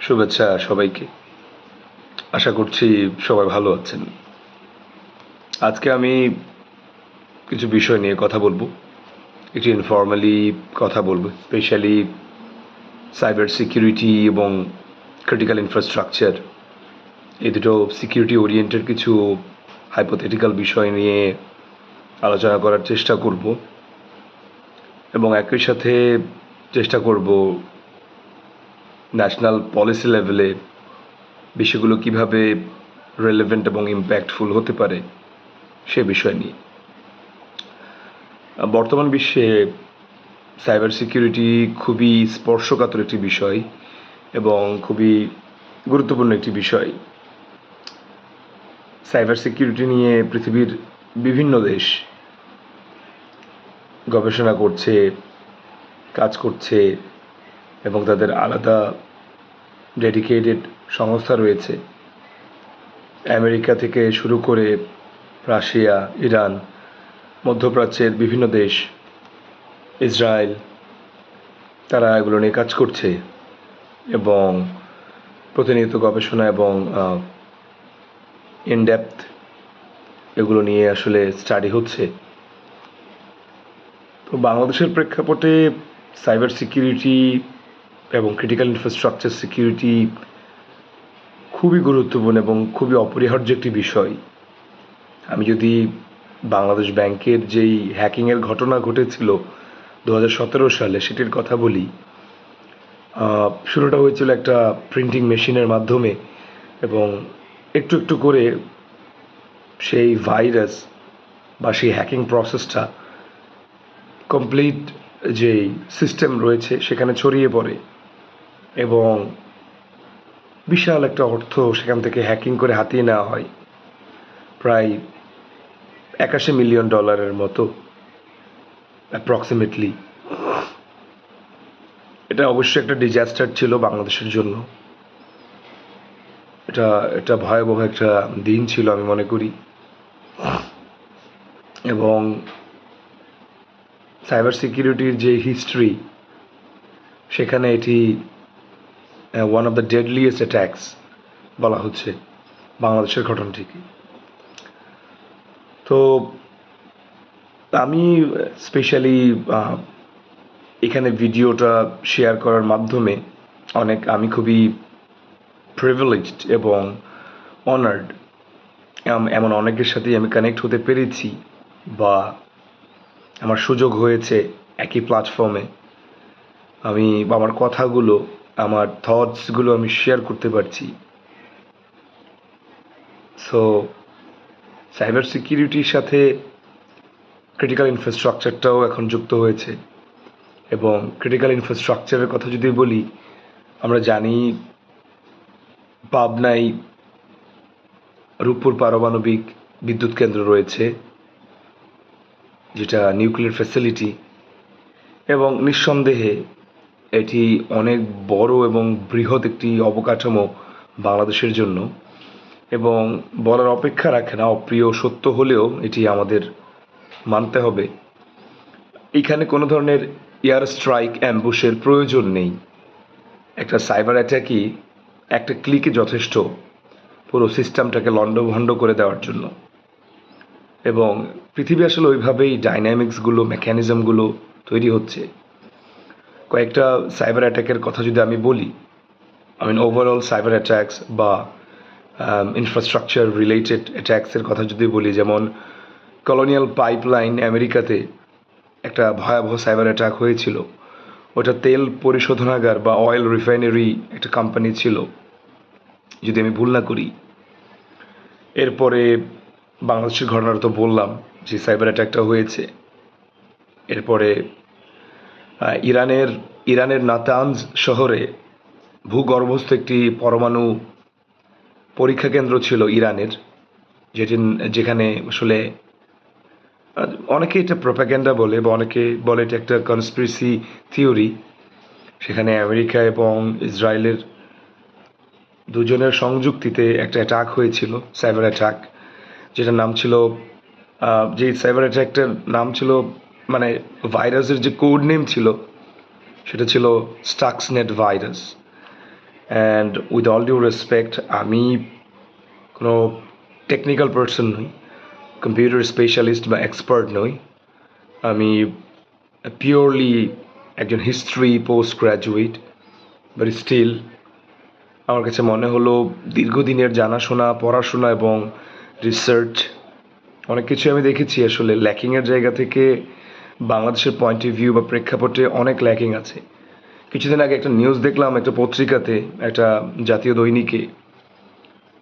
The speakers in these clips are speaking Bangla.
শুভেচ্ছা সবাইকে। আশা করছি সবাই ভালো আছেন। আজকে আমি কিছু বিষয় নিয়ে কথা বলবো। একটু ইনফর্মালি কথা বলবো, স্পেশালি সাইবার সিকিউরিটি এবং ক্রিটিক্যাল ইনফ্রাস্ট্রাকচার, এই দুটো সিকিউরিটি ওরিয়েন্টেড কিছু হাইপোথেটিক্যাল বিষয় নিয়ে আলোচনা করার চেষ্টা করব এবং একই সাথে চেষ্টা করব ন্যাশনাল পলিসি লেভেলে বিষয়গুলো কিভাবে রেলেভেন্ট এবং ইম্প্যাক্টফুল হতে পারে সে বিষয় নিয়ে। বর্তমান বিশ্বে সাইবার সিকিউরিটি খুবই স্পর্শকাতর একটি বিষয় এবং খুবই গুরুত্বপূর্ণ একটি বিষয়। সাইবার সিকিউরিটি নিয়ে পৃথিবীর বিভিন্ন দেশ গবেষণা করছে, কাজ করছে এবং তাদের আলাদা ডেডিকেটেড সংস্থা রয়েছে। আমেরিকা থেকে শুরু করে রাশিয়া, ইরান, মধ্যপ্রাচ্যের বিভিন্ন দেশ, ইসরায়েল, তারা এগুলো নিয়ে কাজ করছে এবং প্রতিনিয়ত গবেষণা এবং ইনডেপথ এগুলো নিয়ে আসলে স্টাডি হচ্ছে। তো বাংলাদেশের প্রেক্ষাপটে সাইবার সিকিউরিটি এবং ক্রিটিক্যাল ইনফ্রাস্ট্রাকচার সিকিউরিটি খুবই গুরুত্বপূর্ণ এবং খুবই অপরিহার্য একটি বিষয়। আমি যদি বাংলাদেশ ব্যাংকের যেই হ্যাকিংয়ের ঘটনা ঘটেছিল 2017 সালে সেটির কথা বলি, শুরুটা হয়েছিল একটা প্রিন্টিং মেশিনের মাধ্যমে এবং একটু একটু করে সেই ভাইরাস বা সেই হ্যাকিং প্রসেসটা কমপ্লিট যেই সিস্টেম রয়েছে সেখানে ছড়িয়ে পড়ে এবং বিশাল একটা অর্থ সেখান থেকে হ্যাকিং করে হাতিয়ে নেওয়া হয়, প্রায় $81 মিলিয়ন মতো অ্যাপ্রক্সিমেটলি। এটা অবশ্যই একটা ডিজাস্টার ছিল বাংলাদেশের জন্য। এটা ভয়াবহ একটা দিন ছিল আমি মনে করি এবং সাইবার সিকিউরিটির যে হিস্ট্রি সেখানে এটি ওয়ান অফ দ্য ডেডলিয়েস্ট অ্যাট্যাকস বলা হচ্ছে বাংলাদেশের ঘটনাটিকে। তো আমি স্পেশালি এখানে ভিডিওটা শেয়ার করার মাধ্যমে আমি খুবই প্রিভিলেজড এবং অনার্ড। এমন অনেকের সাথেই আমি কানেক্ট হতে পেরেছি বা আমার সুযোগ হয়েছে একই প্ল্যাটফর্মে আমি আমার কথাগুলো, আমার থটসগুলো আমি শেয়ার করতে পারছি। সো সাইবার সিকিউরিটির সাথে ক্রিটিক্যাল ইনফ্রাস্ট্রাকচারটাও এখন যুক্ত হয়েছে এবং ক্রিটিক্যাল ইনফ্রাস্ট্রাকচারের কথা যদি বলি, আমরা জানি পাবনায় রূপপুর পারমাণবিক বিদ্যুৎ কেন্দ্র রয়েছে, যেটা নিউক্লিয়ার ফ্যাসিলিটি এবং নিঃসন্দেহে এটি অনেক বড় এবং বৃহৎ একটি অবকাঠামো বাংলাদেশের জন্য এবং বলার অপেক্ষা রাখে না। অপ্রিয় সত্য হলেও এটি আমাদের মানতে হবে। এখানে কোনো ধরনের এয়ার স্ট্রাইক অ্যাম্বুশের প্রয়োজন নেই। একটা সাইবার অ্যাটাকই একটা ক্লিকে যথেষ্ট পুরো সিস্টেমটাকে লণ্ডভণ্ড করে দেওয়ার জন্য এবং পৃথিবী আসলে ওইভাবেই ডাইনামিক্সগুলো, মেকানিজমগুলো তৈরি হচ্ছে। কয়েকটা সাইবার অ্যাটাকের কথা যদি আমি বলি, ওভারঅল সাইবার অ্যাটাকস বা ইনফ্রাস্ট্রাকচার রিলেটেড অ্যাটাকসের কথা যদি বলি, যেমন কলোনিয়াল পাইপলাইন আমেরিকাতে একটা ভয়াবহ সাইবার অ্যাটাক হয়েছিল। ওটা তেল পরিশোধনাগার বা অয়েল রিফাইনারি একটা কোম্পানি ছিল যদি আমি ভুল না করি। এরপরে বাংলাদেশের ঘটনাটা তো বললাম যে সাইবার অ্যাটাকটা হয়েছে। এরপরে ইরানের নাতানজ শহরে ভূগর্ভস্থ একটি পরমাণু পরীক্ষা কেন্দ্র ছিল ইরানের, যেখানে আসলে অনেকে এটা প্রোপাগ্যান্ডা বলে বা অনেকে বলে এটা একটা কনস্পিরেসি থিওরি। সেখানে আমেরিকা এবং ইসরায়েলের দুজনের সংযুক্তিতে একটা অ্যাটাক হয়েছিল, সাইবার অ্যাটাক, যেটার নাম ছিল যে সাইবার অ্যাটাকটার নাম ছিল, মানে ভাইরাসের যে কোড নেম ছিল সেটা ছিল Stuxnet virus. And with all due respect, আমি কোনো টেকনিক্যাল পার্সন নই, কম্পিউটার স্পেশালিস্ট বা এক্সপার্ট নই। আমি পিওরলি একজন history post graduate, but still আমার কাছে মনে হলো দীর্ঘদিনের জানাশোনা, পড়াশোনা এবং রিসার্চ অনেক কিছু আমি দেখেছি আসলে ল্যাকিংয়ের জায়গা থেকে বাংলাদেশের পয়েন্ট অফ ভিউ বা প্রেক্ষাপটে অনেক ল্যাকিং আছে। কিছুদিন আগে একটা নিউজ দেখলাম একটা পত্রিকাতে, একটা জাতীয় দৈনিকে,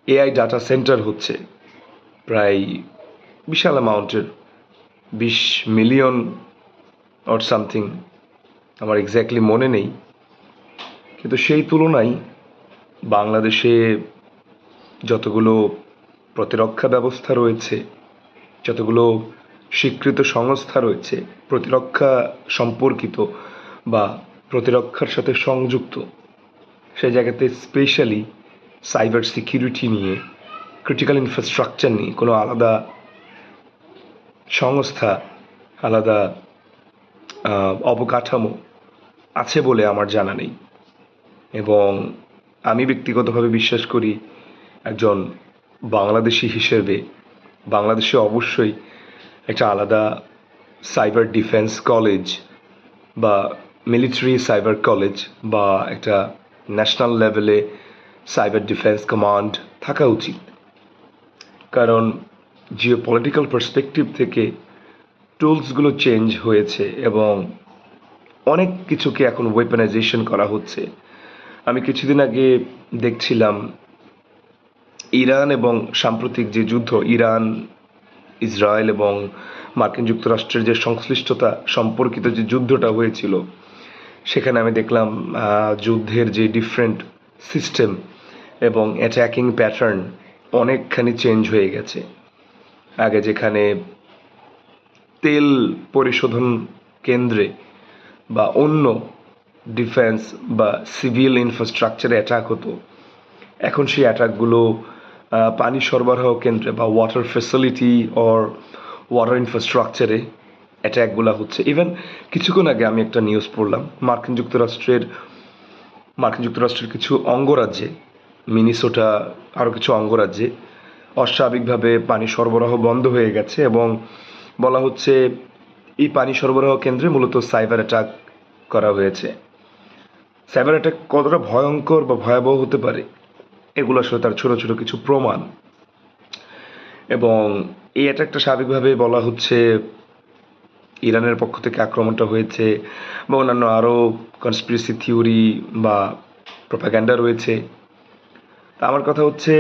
এআই ডাটা সেন্টার হচ্ছে প্রায় বিশাল অ্যামাউন্টের, 20 মিলিয়ন অর সামথিং, আমার এক্স্যাক্টলি মনে নেই। কিন্তু সেই তুলনায় বাংলাদেশে যতগুলো প্রতিরক্ষা ব্যবস্থা রয়েছে, যতগুলো স্বীকৃত সংস্থা রয়েছে প্রতিরক্ষা সম্পর্কিত বা প্রতিরক্ষার সাথে সংযুক্ত, সেই জায়গাতে স্পেশালি সাইবার সিকিউরিটি নিয়ে, ক্রিটিক্যাল ইনফ্রাস্ট্রাকচার নিয়ে কোনো আলাদা সংস্থা, আলাদা অবকাঠামো আছে বলে আমার জানা নেই। এবং আমি ব্যক্তিগতভাবে বিশ্বাস করি একজন বাংলাদেশি হিসেবে বাংলাদেশে অবশ্যই একটা আলাদা সাইবার ডিফেন্স কলেজ বা মিলিটারি সাইবার কলেজ বা একটা ন্যাশনাল লেভেলে সাইবার ডিফেন্স কমান্ড থাকা উচিত। কারণ জিও পলিটিক্যাল পার্সপেক্টিভ থেকে টুলসগুলো চেঞ্জ হয়েছে এবং অনেক কিছুকে এখন ওয়েপনাইজেশন করা হচ্ছে। আমি কিছুদিন আগে দেখছিলাম ইরান এবং সাম্প্রতিক যে যুদ্ধ, ইরান, ইসরায়েল এবং মার্কিন যুক্তরাষ্ট্রের যে সংশ্লিষ্টতা সম্পর্কিত যে যুদ্ধটা হয়েছিল, সেখানে আমি দেখলাম যুদ্ধের যে ডিফারেন্ট সিস্টেম এবং অ্যাটাকিং প্যাটার্ন অনেকখানি চেঞ্জ হয়ে গেছে। আগে যেখানে তেল পরিশোধন কেন্দ্রে বা অন্য ডিফেন্স বা সিভিল ইনফ্রাস্ট্রাকচারে অ্যাটাক হতো, এখন সেই অ্যাটাকগুলো পানি সরবরাহ কেন্দ্রে বা ওয়াটার ফ্যাসিলিটি অর ওয়াটার ইনফ্রাস্ট্রাকচারে অ্যাট্যাকগুলো হচ্ছে। ইভেন কিছুক্ষণ আগে আমি একটা নিউজ পড়লাম, মার্কিন যুক্তরাষ্ট্রের কিছু অঙ্গরাজ্যে, মিনিসোটা, আরও কিছু অঙ্গরাজ্যে অস্বাভাবিকভাবে পানি সরবরাহ বন্ধ হয়ে গেছে এবং বলা হচ্ছে এই পানি সরবরাহ কেন্দ্রে মূলত সাইবার অ্যাটাক করা হয়েছে। সাইবার অ্যাটাক কতটা ভয়ঙ্কর বা ভয়াবহ হতে পারে, এগুলো আসলে তার ছোট ছোট কিছু প্রমাণ। এবং এই অ্যাটাকটা স্বাভাবিকভাবে বলা হচ্ছে ইরানের পক্ষ থেকে আক্রমণটা হয়েছে বা অন্যান্য আরও কনস্পিরেসি থিওরি বা প্রোপাগ্যান্ডা রয়েছে। তা আমার কথা হচ্ছে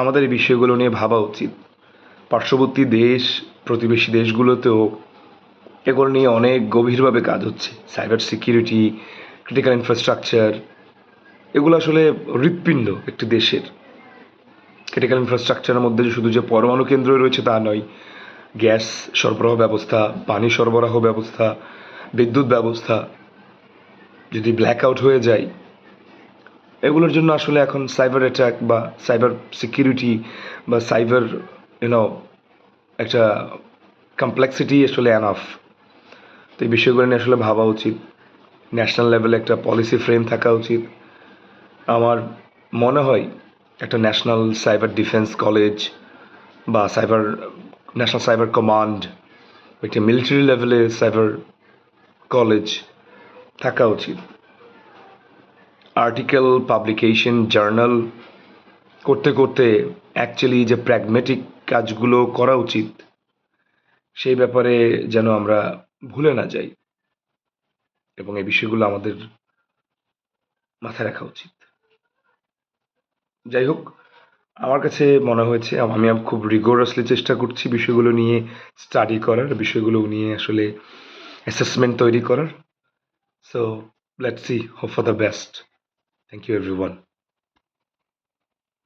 আমাদের এই বিষয়গুলো নিয়ে ভাবা উচিত। পার্শ্ববর্তী দেশ, প্রতিবেশী দেশগুলোতেও এগুলো নিয়ে অনেক গভীরভাবে কাজ হচ্ছে। সাইবার সিকিউরিটি, ক্রিটিক্যাল ইনফ্রাস্ট্রাকচার, এগুলো আসলে হৃৎপিণ্ড একটি দেশের। ক্রিটিক্যাল ইনফ্রাস্ট্রাকচারের মধ্যে শুধু যে পরমাণু কেন্দ্র রয়েছে তা নয়, গ্যাস সরবরাহ ব্যবস্থা, পানি সরবরাহ ব্যবস্থা, বিদ্যুৎ ব্যবস্থা যদি ব্ল্যাক আউট হয়ে যায়, এগুলোর জন্য আসলে এখন সাইবার অ্যাটাক বা সাইবার সিকিউরিটি বা সাইবার একটা কমপ্লেক্সিটি আসলে অ্যানাফ। তো এই বিষয়গুলো নিয়ে আসলে ভাবা উচিত। ন্যাশনাল লেভেলে একটা পলিসি ফ্রেম থাকা উচিত। আমার মনে হয় একটা ন্যাশনাল সাইবার ডিফেন্স কলেজ বা ন্যাশনাল সাইবার কমান্ড, একটা মিলিটারি লেভেলে সাইবার কলেজ থাকা উচিত। আর্টিকেল, পাবলিকেশন, জার্নাল করতে করতে অ্যাকচুয়ালি যে প্র্যাগমেটিক কাজগুলো করা উচিত সেই ব্যাপারে যেন আমরা ভুলে না যাই এবং এই বিষয়গুলো আমাদের মাথায় রাখা উচিত। যাই হোক, আমার কাছে মনে হয়েছে আমি খুব রিগোরাসলি চেষ্টা করছি বিষয়গুলো নিয়ে স্টাডি করার, বিষয়গুলো নিয়ে আসলে অ্যাসেসমেন্ট তৈরি করার। So let's see, hope for the best. Thank you everyone.